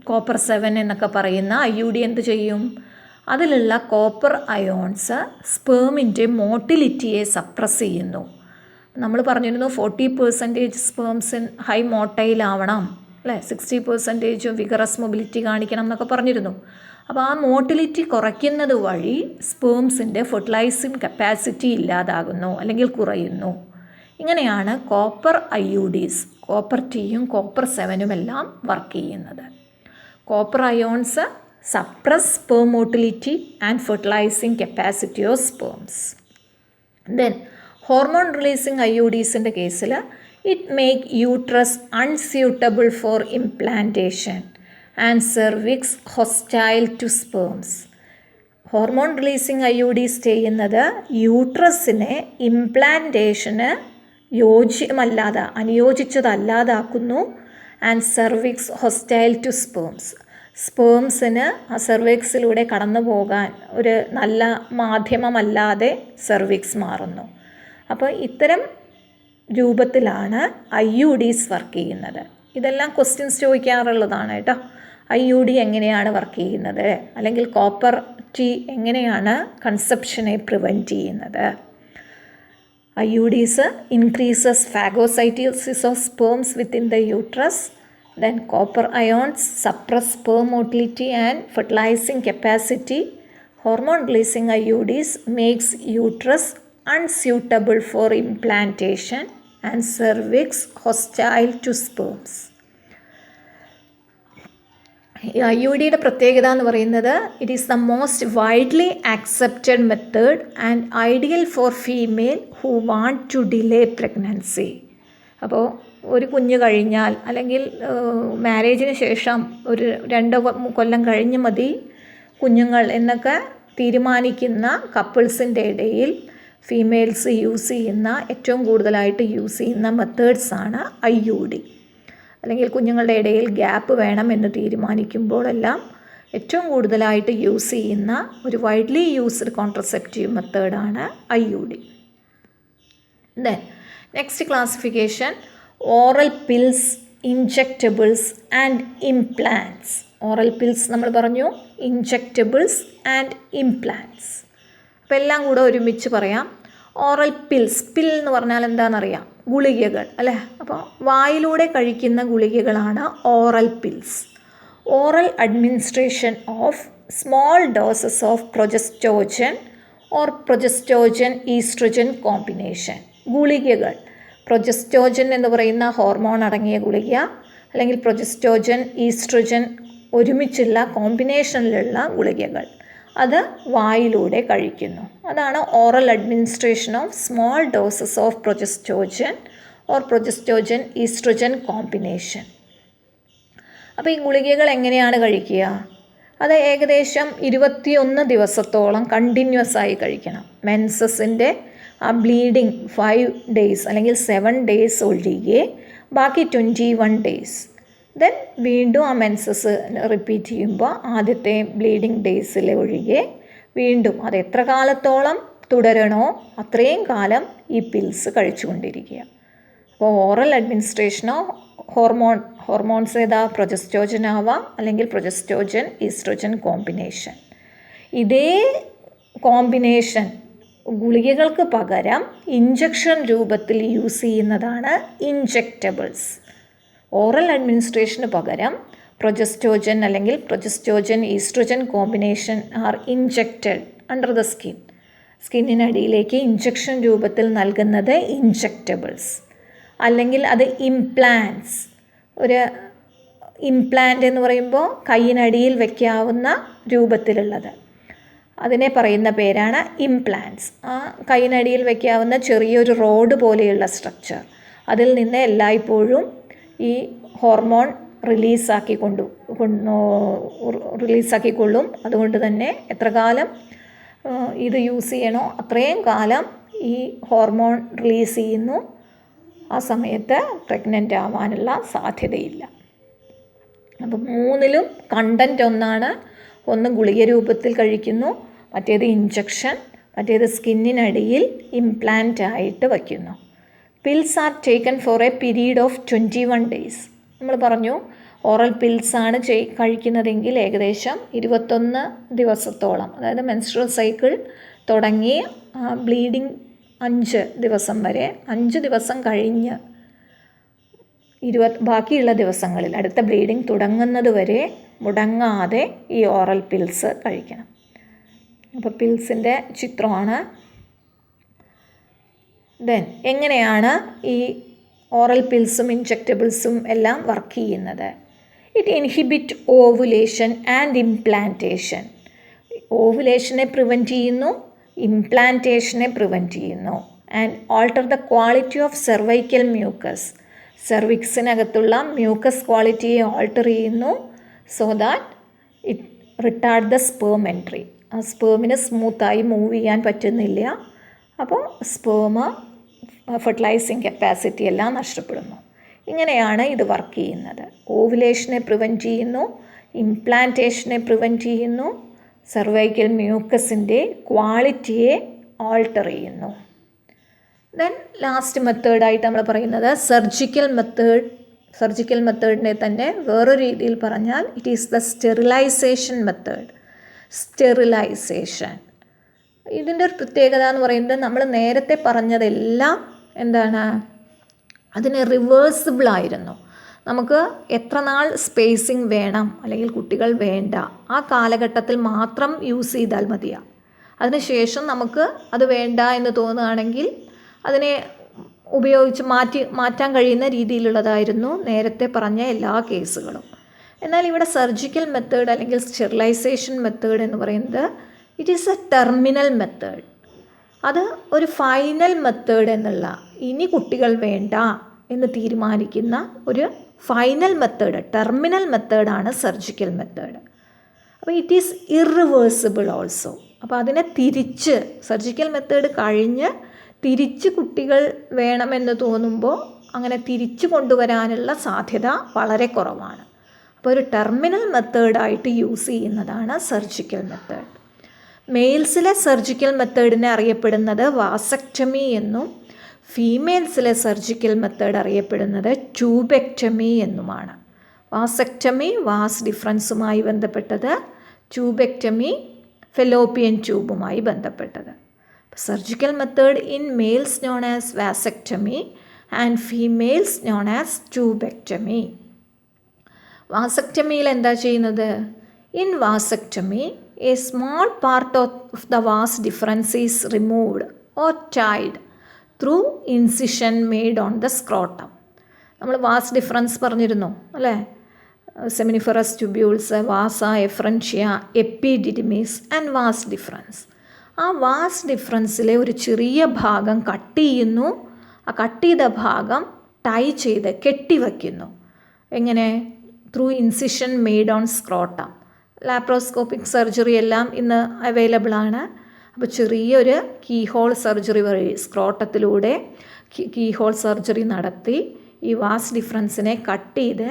കോപ്പർ 7 എന്നൊക്കെ പറയുന്ന IUD എന്ത് ചെയ്യും? അതിലുള്ള കോപ്പർ അയോൺസ് സ്പേമിൻ്റെ മോട്ടിലിറ്റിയെ സപ്രസ് ചെയ്യുന്നു. നമ്മൾ പറഞ്ഞിരുന്നു 40% സ്പേംസ് ഹൈ മോട്ടൈലാവണം, അല്ലേ? 60% വിഗറസ് മൊബിലിറ്റി കാണിക്കണം എന്നൊക്കെ പറഞ്ഞിരുന്നു. അപ്പോൾ ആ മോട്ടിലിറ്റി കുറയ്ക്കുന്നത് വഴി സ്പേംസിൻ്റെ ഫെർട്ടിലൈസിങ് കപ്പാസിറ്റി ഇല്ലാതാകുന്നു അല്ലെങ്കിൽ കുറയുന്നു. ഇങ്ങനെയാണ് കോപ്പർ IUDs, കോപ്പർ Tയും കോപ്പർ 7ഉം എല്ലാം വർക്ക് ചെയ്യുന്നത്. Copper ions suppress sperm motility and fertilising capacity of sperms. Then hormone releasing IUDസിൻ്റെ കേസിൽ it make uterus unsuitable for implantation and cervix hostile to sperms. Hormone releasing IUDs ചെയ്യുന്നത് യൂട്രസിനെ ഇംപ്ലാന്റേഷന് അനുയോജിച്ചതല്ലാതാക്കുന്നു. And cervix hostile to sperms. സ്പേംസിന് ആ സെർവിക്സിലൂടെ കടന്നു പോകാൻ ഒരു നല്ല മാധ്യമമല്ലാതെ സെർവിക്സ് മാറുന്നു. അപ്പോൾ ഇത്തരം രൂപത്തിലാണ് IUDs വർക്ക് ചെയ്യുന്നത്. ഇതെല്ലാം ക്വസ്റ്റ്യൻസ് ചോദിക്കാറുള്ളതാണ് കേട്ടോ. IUD എങ്ങനെയാണ് വർക്ക് ചെയ്യുന്നത്, അല്ലെങ്കിൽ കോപ്പർ T എങ്ങനെയാണ് കൺസെപ്ഷനെ പ്രിവെൻറ്റ് ചെയ്യുന്നത്? IUDs increases phagocytosis of sperms within the uterus. Then copper ions suppress sperm motility and fertilizing capacity. Hormone releasing IUDs makes uterus unsuitable for implantation and cervix hostile to sperms. IUDയുടെ പ്രത്യേകത എന്ന് പറയുന്നത് it is the most widely accepted method and ideal for female who want to delay pregnancy. അപ്പോൾ ഒരു കുഞ്ഞ് കഴിഞ്ഞാൽ അല്ലെങ്കിൽ മാരേജിന് ശേഷം ഒരു 2 കൊല്ലം കഴിഞ്ഞ് മതി കുഞ്ഞുങ്ങൾ എന്നൊക്കെ തീരുമാനിക്കുന്ന കപ്പിൾസിൻ്റെ ഇടയിൽ ഫീമെയിൽസ് യൂസ് ചെയ്യുന്ന ഏറ്റവും കൂടുതലായിട്ട് യൂസ് ചെയ്യുന്ന മെത്തേഡ്സാണ് IUD. അല്ലെങ്കിൽ കുഞ്ഞുങ്ങളുടെ ഇടയിൽ ഗ്യാപ്പ് വേണം എന്ന് തീരുമാനിക്കുമ്പോഴെല്ലാം ഏറ്റവും കൂടുതലായിട്ട് യൂസ് ചെയ്യുന്ന ഒരു വൈഡ്ലി യൂസ്ഡ് കോൺട്രസെപ്റ്റീവ് മെത്തേഡാണ് IUD. Then next classification oral pills, injectables and implants. Oral pills നമ്മൾ പറഞ്ഞു, ഇൻജെക്റ്റബിൾസ് ആൻഡ് ഇംപ്ലാന്റ്സ്. അപ്പോൾ എല്ലാം കൂടെ ഒരുമിച്ച് പറയാം. ഓറൽ പിൽസ്, പിൽ എന്ന് പറഞ്ഞാൽ എന്താണെന്നറിയാം, ഗുളികകൾ അല്ലേ. അപ്പോൾ വായിലൂടെ കഴിക്കുന്ന ഗുളികകളാണ് oral pills. Oral administration of small doses of progestogen or progestogen oestrogen combination. ഗുളികകൾ, പ്രൊജസ്റ്റോജൻ എന്ന് പറയുന്ന ഹോർമോൺ അടങ്ങിയ ഗുളിക അല്ലെങ്കിൽ പ്രൊജസ്റ്റോജൻ ഈസ്ട്രജൻ ഒരുമിച്ചുള്ള കോമ്പിനേഷനിലുള്ള ഗുളികകൾ, അത് വായിലൂടെ കഴിക്കുന്നു. അതാണ് oral administration of small doses of progestogen or progestogen oestrogen combination. അപ്പോൾ ഈ ഗുളികകൾ എങ്ങനെയാണ് കഴിക്കുക? അത് ഏകദേശം 21 ദിവസത്തോളം കണ്ടിന്യൂസ് ആയി കഴിക്കണം. മെൻസസിൻ്റെ ആ ബ്ലീഡിങ് 5 days അല്ലെങ്കിൽ 7 days ഒഴികെ ബാക്കി 21 days. ദെൻ വീണ്ടും ആ മെൻസസ് റിപ്പീറ്റ് ചെയ്യുമ്പോൾ ആദ്യത്തെ ബ്ലീഡിങ് ഡേയ്സിൽ ഒഴികെ വീണ്ടും അത് എത്ര കാലത്തോളം തുടരണോ അത്രയും കാലം ഈ പിൽസ് കഴിച്ചുകൊണ്ടിരിക്കുക. അപ്പോൾ ഓറൽ അഡ്മിനിസ്ട്രേഷനോ ഹോർമോൺസ് ഏതാ, പ്രൊജസ്റ്റോജൻ ആവാം അല്ലെങ്കിൽ പ്രൊജസ്റ്റോജൻ ഈസ്ട്രോജൻ കോമ്പിനേഷൻ. ഇതേ കോമ്പിനേഷൻ ഗുളികകൾക്ക് പകരം ഇഞ്ചക്ഷൻ രൂപത്തിൽ യൂസ് ചെയ്യുന്നതാണ് ഇൻജെക്റ്റബിൾസ്. ഓറൽ അഡ്മിനിസ്ട്രേഷന് പകരം പ്രൊജസ്റ്റോജൻ അല്ലെങ്കിൽ progestogen oestrogen combination are injected under the skin. സ്കിന്നിനടിയിലേക്ക് ഇഞ്ചക്ഷൻ രൂപത്തിൽ നൽകുന്നത് ഇൻജെക്റ്റബിൾസ്. അല്ലെങ്കിൽ അത് ഇംപ്ലാന്റ്സ്. ഒരു ഇംപ്ലാന്റ് എന്ന് പറയുമ്പോൾ കൈയിനടിയിൽ വയ്ക്കാവുന്ന രൂപത്തിലുള്ളത്, അതിനെ പറയുന്ന പേരാണ് ഇംപ്ലാന്റ്സ്. ആ കൈയിനടിയിൽ വയ്ക്കാവുന്ന ചെറിയൊരു റോഡ് പോലെയുള്ള സ്ട്രക്ചർ, അതിൽ നിന്ന് എല്ലായ്പ്പോഴും ഈ ഹോർമോൺ റിലീസാക്കിക്കൊള്ളും. അതുകൊണ്ട് തന്നെ എത്ര കാലം ഇത് യൂസ് ചെയ്യണോ അത്രയും കാലം ഈ ഹോർമോൺ റിലീസ് ചെയ്യുന്നു. ആ സമയത്ത് പ്രഗ്നൻ്റ് ആവാനുള്ള സാധ്യതയില്ല. അപ്പോൾ മൂന്നിലും കണ്ടൻറ്റ് ഒന്നാണ്. ഒന്ന് ഗുളിക രൂപത്തിൽ കഴിക്കുന്നു, മറ്റേത് ഇഞ്ചക്ഷൻ, മറ്റേത് സ്കിന്നിനടിയിൽ ഇംപ്ലാന്റ് ആയിട്ട് വയ്ക്കുന്നു. Pills are taken four A period of 21 days. നമ്മൾ പറഞ്ഞു ഓറൽ പിൽസാണ് കഴിക്കുന്നതെങ്കിൽ ഏകദേശം 21 ദിവസത്തോളം, അതായത് മെൻസ്ട്രുവൽ സൈക്കിൾ തുടങ്ങി ബ്ലീഡിങ് 5 ദിവസം വരെ, 5 ദിവസം കഴിഞ്ഞ് ബാക്കിയുള്ള ദിവസങ്ങളിൽ അടുത്ത ബ്ലീഡിങ് തുടങ്ങുന്നത് വരെ മുടങ്ങാതെ ഈ ഓറൽ പിൽസ് കഴിക്കണം. അപ്പോൾ പിൽസിൻ്റെ ചിത്രമാണ്. ദെൻ എങ്ങനെയാണ് ഈ ഓറൽ പിൽസും ഇൻജെക്റ്റബിൾസും എല്ലാം വർക്ക് ചെയ്യുന്നത്? It inhibit ovulation and implantation. ഓവുലേഷനെ പ്രിവെൻറ്റ് ചെയ്യുന്നു, ഇംപ്ലാന്റേഷനെ പ്രിവെൻറ്റ് ചെയ്യുന്നു. And alter the quality of cervical mucus. സെർവിക്സിനകത്തുള്ള മ്യൂക്കസ് ക്വാളിറ്റിയെ ഓൾട്ടർ ചെയ്യുന്നു. So that it retard the sperm entry. ആ സ്പേമിന് സ്മൂത്തായി മൂവ് ചെയ്യാൻ പറ്റുന്നില്ല. അപ്പോൾ സ്പേം ഫെർട്ടിലൈസിങ് കപ്പാസിറ്റി എല്ലാം നഷ്ടപ്പെടുന്നു. ഇങ്ങനെയാണ് ഇത് വർക്ക് ചെയ്യുന്നത്. ഓവുലേഷനെ പ്രിവെൻറ്റ് ചെയ്യുന്നു, ഇംപ്ലാന്റേഷനെ പ്രിവെൻറ്റ് ചെയ്യുന്നു, സെർവൈക്കൽ മ്യൂക്കസിൻ്റെ ക്വാളിറ്റിയെ ആൾട്ടർ ചെയ്യുന്നു. ദെൻ ലാസ്റ്റ് മെത്തേഡായിട്ട് നമ്മൾ പറയുന്നത് സർജിക്കൽ മെത്തേഡ്. സർജിക്കൽ മെത്തേഡിനെ തന്നെ വേറൊരു രീതിയിൽ പറഞ്ഞാൽ it is the sterilization method. Sterilization ഇതിൻ്റെ ഒരു പ്രത്യേകത എന്ന് പറയുന്നത് നമ്മൾ നേരത്തെ പറഞ്ഞതെല്ലാം എന്താണ്, അതിന് റിവേഴ്സിബിളായിരുന്നു. നമുക്ക് എത്ര നാൾ സ്പേസിങ് വേണം അല്ലെങ്കിൽ കുട്ടികൾ വേണ്ട ആ കാലഘട്ടത്തിൽ മാത്രം യൂസ് ചെയ്താൽ മതിയാണ്. അതിനുശേഷം നമുക്ക് അത് വേണ്ട എന്ന് തോന്നുകയാണെങ്കിൽ അതിനെ ഉപയോഗിച്ച് മാറ്റാൻ കഴിയുന്ന രീതിയിലുള്ളതായിരുന്നു നേരത്തെ പറഞ്ഞ എല്ലാ കേസുകളും. എന്നാൽ ഇവിടെ സർജിക്കൽ മെത്തേഡ് അല്ലെങ്കിൽ സ്റ്റെറിലൈസേഷൻ മെത്തേഡ് എന്ന് പറയുന്നത് it is A terminal method. അത് ഒരു ഫൈനൽ മെത്തേഡ് എന്നുള്ള ഇനി കുട്ടികൾ വേണ്ട എന്ന് തീരുമാനിക്കുന്ന ഒരു ഫൈനൽ മെത്തേഡ്, ടെർമിനൽ മെത്തേഡാണ് സർജിക്കൽ മെത്തേഡ്. അപ്പോൾ ഇറ്റ് ഈസ് ഇറിവേഴ്സിബിൾ ഓൾസോ. അപ്പോൾ അതിനെ തിരിച്ച് സർജിക്കൽ മെത്തേഡ് കഴിഞ്ഞ് തിരിച്ച് കുട്ടികൾ വേണമെന്ന് തോന്നുമ്പോൾ അങ്ങനെ തിരിച്ചു കൊണ്ടുവരാനുള്ള സാധ്യത വളരെ കുറവാണ്. അപ്പോൾ ഒരു ടെർമിനൽ മെത്തേഡായിട്ട് യൂസ് ചെയ്യുന്നതാണ് സർജിക്കൽ മെത്തേഡ്. മെയിൽസിലെ സർജിക്കൽ മെത്തേഡിനെ അറിയപ്പെടുന്നത് വാസക്ടമി എന്നും ഫീമെയിൽസിലെ സർജിക്കൽ മെത്തേഡ് അറിയപ്പെടുന്നത് ട്യൂബെക്ടമി എന്നുമാണ്. വാസക്ടമി വാസ് ഡിഫറൻസുമായി ബന്ധപ്പെട്ടത്, ട്യൂബെക്ടമി ഫെലോപ്പിയൻ ട്യൂബുമായി ബന്ധപ്പെട്ടത്. Surgical method in males known as vasectomy and females known as tubectomy. വാസക്ടമിയിൽ എന്താ ചെയ്യുന്നത്? In vasectomy a small part of the vas deferens is removed or tied through incision made on the scrotum. നമ്മൾ vas deferens പറഞ്ഞിരുന്നു അല്ലേ? Seminiferous tubules, vasa, efferentia, epididymis and vas deferens. ആ vas ഡിഫറൻസിലെ ഒരു ചെറിയ ഭാഗം കട്ട് ചെയ്യുന്നു. ആ കട്ട് ചെയ്ത ഭാഗം ടൈ ചെയ്ത് കെട്ടിവയ്ക്കുന്നു. എങ്ങനെ? Through incision made on scrotum. Laparoscopic surgery എല്ലാം ഇന്ന് അവൈലബിൾ ആണ്. അപ്പോൾ ചെറിയൊരു കീഹോൾ സർജറി വഴി സ്ക്രോട്ടത്തിലൂടെ കീഹോൾ സർജറി നടത്തി ഈ വാസ് ഡിഫറൻസിനെ കട്ട് ചെയ്ത്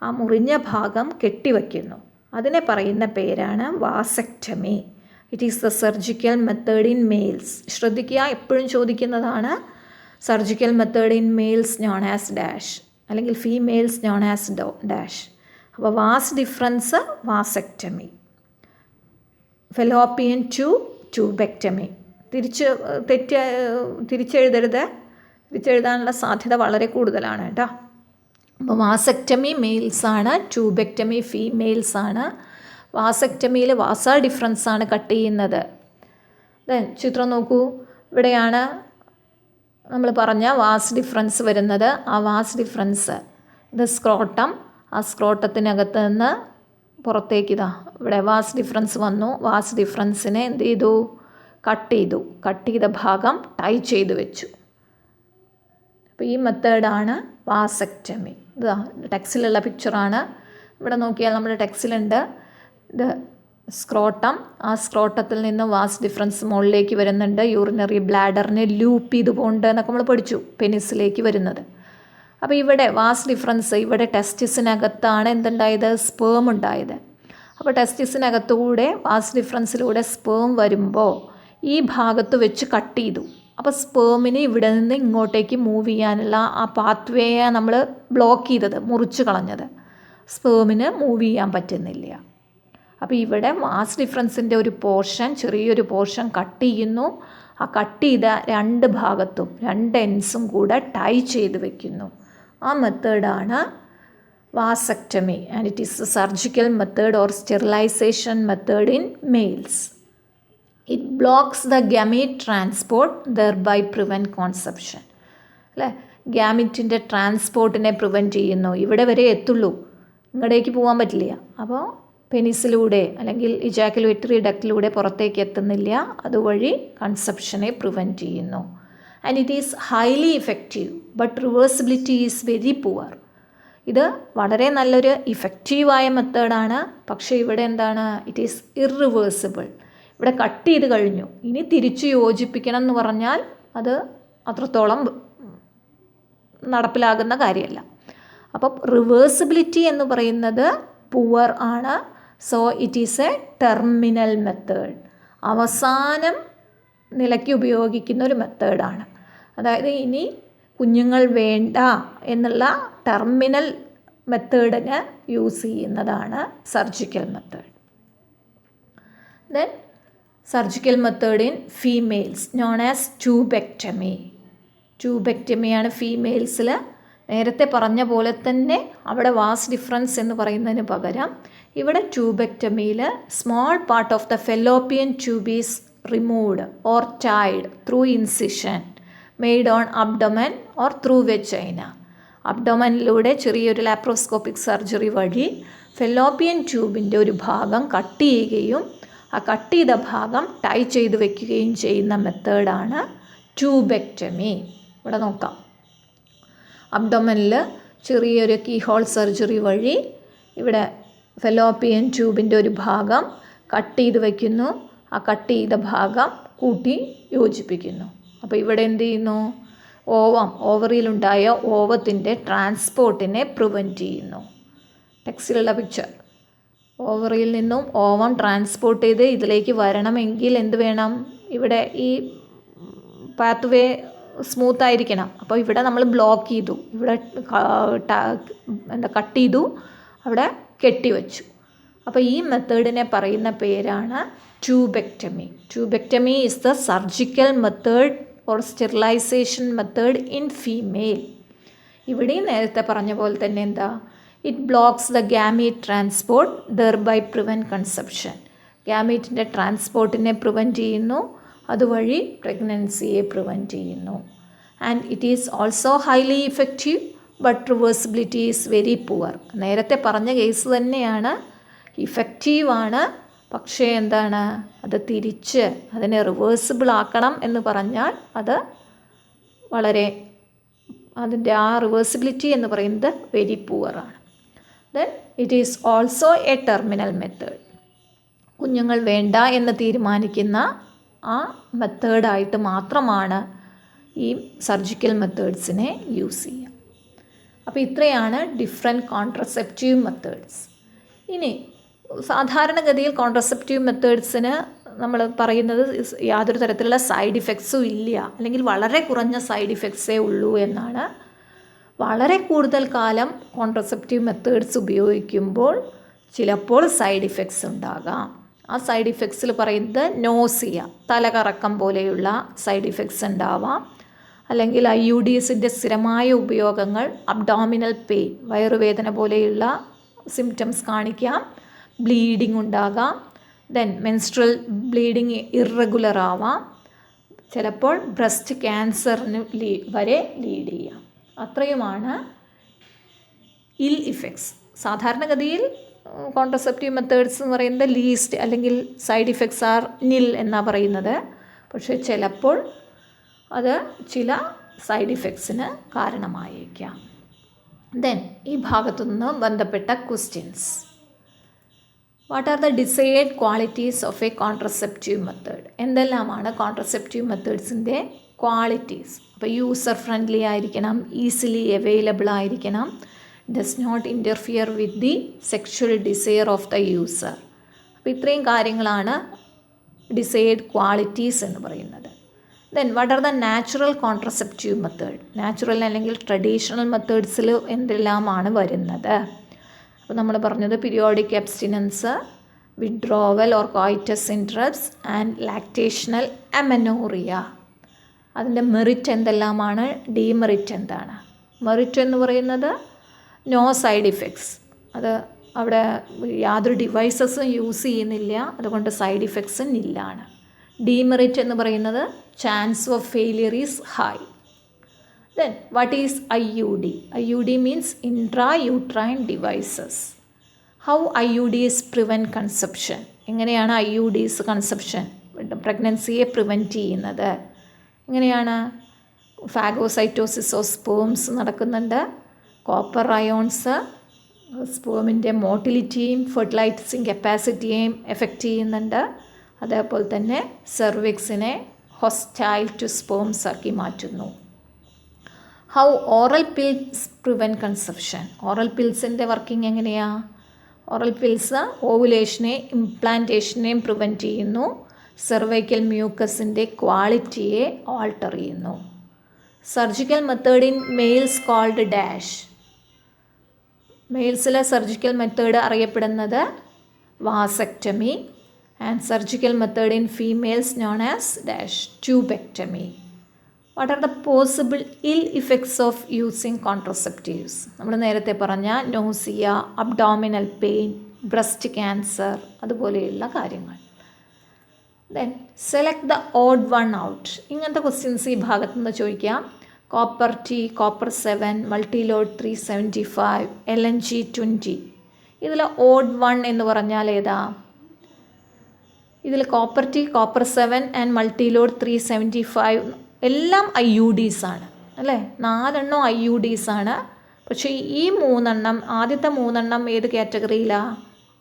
ആ മുറിഞ്ഞ ഭാഗം കെട്ടിവയ്ക്കുന്നു. അതിനെ പറയുന്ന പേരാണ് vasectomy. It is the surgical method in males. ശ്രദ്ധിക്കുക, എപ്പോഴും ചോദിക്കുന്നതാണ്. Surgical method in males known as dash അല്ലെങ്കിൽ ഫീമെയിൽസ് നോൺ ആസ് ഡാഷ്. അപ്പോൾ vas deferens vasectomy, Fallopian tubectomy. തിരിച്ചെഴുതരുത്, തിരിച്ചെഴുതാനുള്ള സാധ്യത വളരെ കൂടുതലാണ് കേട്ടോ. അപ്പോൾ വാസക്ടമി മെയിൽസാണ്, ട്യൂബെക്ടമി ഫീമെയിൽസാണ്. വാസക്ടമിയിൽ വാസ ഡിഫറൻസാണ് കട്ട് ചെയ്യുന്നത്. ദെൻ ചിത്രം നോക്കൂ, ഇവിടെയാണ് നമ്മൾ പറഞ്ഞ വാസ് ഡിഫറൻസ് വരുന്നത്. ആ വാസ് ഡിഫറൻസ് ഇത് സ്ക്രോട്ടം, ആ സ്ക്രോട്ടത്തിനകത്ത് നിന്ന് പുറത്തേക്ക് ഇവിടെ വാസ് ഡിഫറൻസ് വന്നു. വാസ് ഡിഫറൻസിനെ എന്ത് ചെയ്തു? കട്ട് ചെയ്തു. കട്ട് ചെയ്ത ഭാഗം ടൈ ചെയ്ത് വെച്ചു. അപ്പോൾ ഈ മെത്തേഡാണ് വാസക്ടമി. ഇത് ടെക്സ്റ്റിലുള്ള പിക്ചറാണ്. ഇവിടെ നോക്കിയാൽ നമ്മുടെ ടെക്സ്റ്റിലുണ്ട്. ഇത് സ്ക്രോട്ടം, ആ സ്ക്രോട്ടത്തിൽ നിന്ന് വാസ് ഡിഫറൻസ് മുകളിലേക്ക് വരുന്നുണ്ട്. യൂറിനറി ബ്ലാഡറിനെ ലൂപ്പ് ചെയ്ത് പോണ്ട് എന്നൊക്കെ നമ്മൾ പഠിച്ചു, പെനിസിലേക്ക് വരുന്നത്. അപ്പോൾ ഇവിടെ വാസ് ഡിഫറൻസ്, ഇവിടെ ടെസ്റ്റിസിനകത്താണ് എന്തുണ്ടായത്? സ്പേം ഉണ്ടായത്. അപ്പോൾ ടെസ്റ്റിസിനകത്തുകൂടെ വാസ് ഡിഫറൻസിലൂടെ സ്പേം വരുമ്പോൾ ഈ ഭാഗത്ത് വെച്ച് കട്ട് ചെയ്തു. അപ്പോൾ സ്പേമിന് ഇവിടെ നിന്ന് ഇങ്ങോട്ടേക്ക് മൂവ് ചെയ്യാനുള്ള ആ പാത്വേയെ നമ്മൾ ബ്ലോക്ക് ചെയ്തത്, മുറിച്ച് കളഞ്ഞത്. സ്പേമിന് മൂവ് ചെയ്യാൻ പറ്റുന്നില്ല. അപ്പോൾ ഇവിടെ വാസ് ഡിഫറൻസിൻ്റെ ഒരു പോർഷൻ, ചെറിയൊരു പോർഷൻ കട്ട് ചെയ്യുന്നു. ആ കട്ട് ചെയ്ത രണ്ട് ഭാഗത്തും രണ്ട് എൻഡ്സും കൂടെ ടൈ ചെയ്ത് വെക്കുന്നു. ആ മെത്തേഡാണ് vasectomy and it is a surgical method or sterilisation method in males. It blocks the gamete transport thereby prevent conception. അല്ലേ? ഗാമിറ്റിൻ്റെ ട്രാൻസ്പോർട്ടിനെ പ്രിവെൻറ്റ് ചെയ്യുന്നു. ഇവിടെ വരെ എത്തുള്ളൂ, ഇങ്ങടേക്ക് പോകാൻ പറ്റില്ല. അപ്പോൾ പെനിസിലൂടെ അല്ലെങ്കിൽ ഇജാക്കുലേറ്ററി ഡക്റ്റിലൂടെ പുറത്തേക്ക് എത്തുന്നില്ല. അതുവഴി കൺസെപ്ഷനെ പ്രിവെൻറ്റ് ചെയ്യുന്നു. And it is highly effective but reversibility is very poor. ഇത് വളരെ നല്ലൊരു ഇഫക്റ്റീവായ മെത്തേഡാണ്. പക്ഷേ ഇവിടെ എന്താണ്? It is irreversible. ഇവിടെ കട്ട് ചെയ്ത് കഴിഞ്ഞു. ഇനി തിരിച്ച് യോജിപ്പിക്കണം എന്ന് പറഞ്ഞാൽ അത് അത്രത്തോളം നടപ്പിലാകുന്ന കാര്യമല്ല. അപ്പം റിവേഴ്സിബിലിറ്റി എന്ന് പറയുന്നത് പുവർ ആണ്. So it is A terminal method. അവസാനം നിലയ്ക്ക് ഉപയോഗിക്കുന്ന ഒരു മെത്തേഡാണ്. അതായത് ഇനി കുഞ്ഞുങ്ങൾ വേണ്ട എന്നുള്ള ടെർമിനൽ മെത്തേഡിന് യൂസ് ചെയ്യുന്നതാണ് surgical method. Then surgical method in females known as tubectomy. ട്യൂബെക്ടമിയാണ് ഫീമെയിൽസിൽ നേരത്തെ പറഞ്ഞ പോലെ തന്നെ അവിടെ വാസ് ഡിഫറൻസ് എന്ന് പറയുന്നതിന് പകരം ഇവിടെ ട്യൂബെക്ടമിയിൽ small part of the Fallopian tube is removed or tied through incision made on abdomen or through vagina. അബ്ഡോമനിലൂടെ ചെറിയൊരു ലാപ്രോസ്കോപ്പിക് സർജറി വഴി ഫെലോപ്പിയൻ ട്യൂബിൻ്റെ ഒരു ഭാഗം കട്ട് ചെയ്യുകയും ആ കട്ട് ചെയ്ത ഭാഗം ടൈ ചെയ്ത് വെക്കുകയും ചെയ്യുന്ന മെത്തേഡാണ് ട്യൂബെക്ടമി. ഇവിടെ നോക്കാം. അബ്ഡോമനിൽ ചെറിയൊരു കീഹോൾ സർജറി വഴി ഇവിടെ ഫെലോപ്പിയൻ ട്യൂബിൻ്റെ ഒരു ഭാഗം കട്ട് ചെയ്ത് വയ്ക്കുന്നു. ആ കട്ട് ചെയ്ത ഭാഗം കൂട്ടി യോജിപ്പിക്കുന്നു. അപ്പോൾ ഇവിടെ എന്ത് ചെയ്യുന്നു? ഓവറിയിലുണ്ടായ ഓവത്തിൻ്റെ ട്രാൻസ്പോർട്ടിനെ പ്രിവെൻറ്റ് ചെയ്യുന്നു. ടെക്സ്റ്റിലുള്ള പിക്ചർ. ഓവറിയിൽ നിന്നും ഓവം ട്രാൻസ്പോർട്ട് ചെയ്ത് ഇതിലേക്ക് വരണമെങ്കിൽ എന്ത് വേണം? ഇവിടെ ഈ പാത്ത് വേ സ്മൂത്ത് ആയിരിക്കണം. അപ്പോൾ ഇവിടെ നമ്മൾ ബ്ലോക്ക് ചെയ്തു, ഇവിടെ കട്ട് ചെയ്തു, അവിടെ കെട്ടിവെച്ചു. അപ്പോൾ ഈ മെത്തേഡിനെ പറയുന്ന പേരാണ് tubectomy. Tubectomy is the surgical method or sterilisation method in female. ഇവിടെയും നേരത്തെ പറഞ്ഞ പോലെ തന്നെ എന്താ? It blocks the gamete transport thereby prevent conception. ഗാമീറ്റിൻ്റെ ട്രാൻസ്പോർട്ടിനെ പ്രിവെൻറ്റ് ചെയ്യുന്നു, അതുവഴി പ്രഗ്നൻസിയെ പ്രിവെൻറ്റ് ചെയ്യുന്നു. And it is also highly effective but reversibility is very poor. നേരത്തെ പറഞ്ഞ കേസ് തന്നെയാണ്, ഇഫക്റ്റീവാണ്, പക്ഷേ എന്താണ്, അത് തിരിച്ച് അതിനെ റിവേഴ്സിബിൾ ആക്കണം എന്ന് പറഞ്ഞാൽ അത് വളരെ, അതിൻ്റെ ആ റിവേഴ്സിബിലിറ്റി എന്ന് പറയുന്നത് വെരി പുവറാണ്. Then it is also a terminal method. കുഞ്ഞുങ്ങൾ വേണ്ട എന്ന് തീരുമാനിക്കുന്ന ആ മെത്തേഡായിട്ട് മാത്രമാണ് ഈ സർജിക്കൽ മെത്തേഡ്സിനെ യൂസ് ചെയ്യുക. അപ്പോൾ ഇത്രയാണ് ഡിഫറെൻറ്റ് കോൺട്രസെപ്റ്റീവ് മെത്തേഡ്സ്. ഇനി സാധാരണഗതിയിൽ കോൺട്രസെപ്റ്റീവ് മെത്തേഡ്സിന് നമ്മൾ പറയുന്നത് യാതൊരു തരത്തിലുള്ള സൈഡ് ഇഫക്ട്സും ഇല്ല, അല്ലെങ്കിൽ വളരെ കുറഞ്ഞ സൈഡ് ഇഫക്ട്സേ ഉള്ളൂ എന്നാണ്. വളരെ കൂടുതൽ കാലം കോൺട്രസെപ്റ്റീവ് മെത്തേഡ്സ് ഉപയോഗിക്കുമ്പോൾ ചിലപ്പോൾ സൈഡ് ഇഫക്ട്സ് ഉണ്ടാകാം. ആ സൈഡ് ഇഫക്ട്സിൽ പറയുന്നത് നോസിയ, തലകറക്കം പോലെയുള്ള സൈഡ് ഇഫക്ട്സ് ഉണ്ടാവാം. അല്ലെങ്കിൽ IUDസിൻ്റെ സ്ഥിരമായ ഉപയോഗങ്ങൾ അബ്ഡോമിനൽ പെയിൻ, വയറുവേദന പോലെയുള്ള സിംറ്റംസ് കാണിക്കാം. ബ്ലീഡിംഗ് ഉണ്ടാകാം. ദെൻ മെൻസ്ട്രൽ ബ്ലീഡിങ് ഇറഗുലർ ആവാം. ചിലപ്പോൾ ബ്രസ്റ്റ് ക്യാൻസറിന് വരെ ലീഡ് ചെയ്യാം. അത്രയുമാണ് ഇൽ ഇഫക്ട്സ്. സാധാരണഗതിയിൽ കോൺട്രസെപ്റ്റീവ് മെത്തേഡ്സ് എന്ന് പറയുന്നത് ലീസ്റ്റ് അല്ലെങ്കിൽ സൈഡ് ഇഫക്ട്സ് ആർ നിൽ എന്നാണ് പറയുന്നത്. പക്ഷേ ചിലപ്പോൾ അത് ചില സൈഡ് ഇഫക്ട്സിന് കാരണമായേക്കാം. ദെൻ ഈ ഭാഗത്തു നിന്ന് ബന്ധപ്പെട്ട questions. What are the desired qualities of a contraceptive method? എന്തെല്ലാമാണ് കോൺട്രസെപ്റ്റീവ് മെത്തേഡ്സിൻ്റെ ക്വാളിറ്റീസ്? അപ്പോൾ യൂസർ ഫ്രണ്ട്ലി ആയിരിക്കണം, ഈസിലി അവൈലബിൾ ആയിരിക്കണം, does not interfere with the sexual desire of the user. അപ്പോൾ ഇത്രയും കാര്യങ്ങളാണ് ഡിസൈർഡ് ക്വാളിറ്റീസ് എന്ന് പറയുന്നത്. Then what are the natural contraceptive method? Natural അല്ലെങ്കിൽ ട്രഡീഷണൽ മെത്തേഡ്സിൽ എന്തെല്ലാമാണ് വരുന്നത്? അപ്പോൾ നമ്മൾ പറഞ്ഞത് periodic abstinence, withdrawal or coitus interruptus and lactational amenorrhea. അതിൻ്റെ മെറിറ്റ് എന്തെല്ലാമാണ്, ഡീമെറിറ്റ് എന്താണ്? മെറിറ്റ് എന്ന് പറയുന്നത് നോ സൈഡ് ഇഫക്ട്സ്, അത് അവിടെ യാതൊരു ഡിവൈസസും യൂസ് ചെയ്യുന്നില്ല, അതുകൊണ്ട് സൈഡ് ഇഫക്ട്സ് നില്ലാണ്. ഡീമെറിറ്റ് എന്ന് പറയുന്നത് chance of failure is high. Then what is IUD? IUD means intrauterine devices. How IUDs prevent conception? എങ്ങനെയാണ് IUDs കൺസെപ്ഷൻ, പ്രഗ്നൻസിയെ പ്രിവെൻറ്റ് ചെയ്യുന്നത്? എങ്ങനെയാണ്? ഫാഗോസൈറ്റോസിസ് ഓഫ് സ്പേംസ് നടക്കുന്നുണ്ട്. കോപ്പർ അയോൺസ് സ്പേമിൻ്റെ മോട്ടിലിറ്റിയും ഫെർട്ടിലൈസിങ് കപ്പാസിറ്റിയെയും എഫക്റ്റ് ചെയ്യുന്നുണ്ട്. അതേപോലെ തന്നെ സെർവിക്സിനെ ഹോസ്റ്റൈൽ ടു സ്പേംസ് ആക്കി മാറ്റുന്നു. How oral pills prevent conception? Oral പിൽസിൻ്റെ വർക്കിംഗ് എങ്ങനെയാണ്? ഓറൽ പിൽസ് ഓവുലേഷനെ ഇംപ്ലാന്റേഷനെയും പ്രിവെൻറ്റ് ചെയ്യുന്നു. സെർവൈക്കൽ മ്യൂക്കസിൻ്റെ ക്വാളിറ്റിയെ ആൾട്ടർ ചെയ്യുന്നു. Surgical method in males called dash. മെയിൽസിലെ സർജിക്കൽ മെത്തേഡ് അറിയപ്പെടുന്നത് vasectomy. And surgical method in females known as dash tubectomy. What are the possible ഇൽ ഇഫക്ട്സ് ഓഫ് യൂസിങ് കോൺട്രസെപ്റ്റീവ്സ്? നമ്മൾ നേരത്തെ പറഞ്ഞ nausea, abdominal pain, breast cancer, അതുപോലെയുള്ള കാര്യങ്ങൾ. Then select the odd one out. ഇങ്ങനത്തെ questions ഈ ഭാഗത്തു നിന്ന് ചോദിക്കാം. Copper T, copper 7, Multiload 375, LNG 20. ഇതിൽ ഓഡ് വൺ എന്ന് പറഞ്ഞാൽ ഏതാ? ഇതിൽ copper T, copper 7 and Multiload 375 എല്ലാം IUDs ആണ് അല്ലേ? 4 IUDs ആണ്. പക്ഷേ ഈ 3 ആദ്യത്തെ 3 ഏത് കാറ്റഗറിയിലാണ്?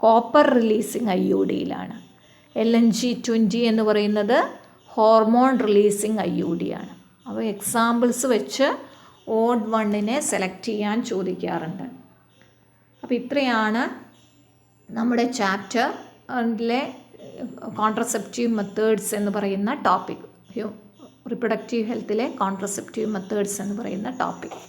കോപ്പർ റിലീസിങ് IUDയിലാണ്. LNG 20 എന്ന് പറയുന്നത് ഹോർമോൺ റിലീസിങ് IUD ആണ്. അപ്പോൾ എക്സാമ്പിൾസ് വെച്ച് ഓഡ് വണ്ണിനെ സെലക്ട് ചെയ്യാൻ ചോദിക്കാറുണ്ട്. അപ്പോൾ ഇത്രയാണ് നമ്മുടെ ചാപ്റ്ററിലെ കോൺട്രസെപ്റ്റീവ് മെത്തേഡ്സ് എന്ന് പറയുന്ന ടോപ്പിക്. റിപ്രൊഡക്റ്റീവ് ഹെൽത്തിലെ കോൺട്രസെപ്റ്റീവ് മെത്തേഡ്സ് എന്ന് പറയുന്ന ടോപ്പിക്.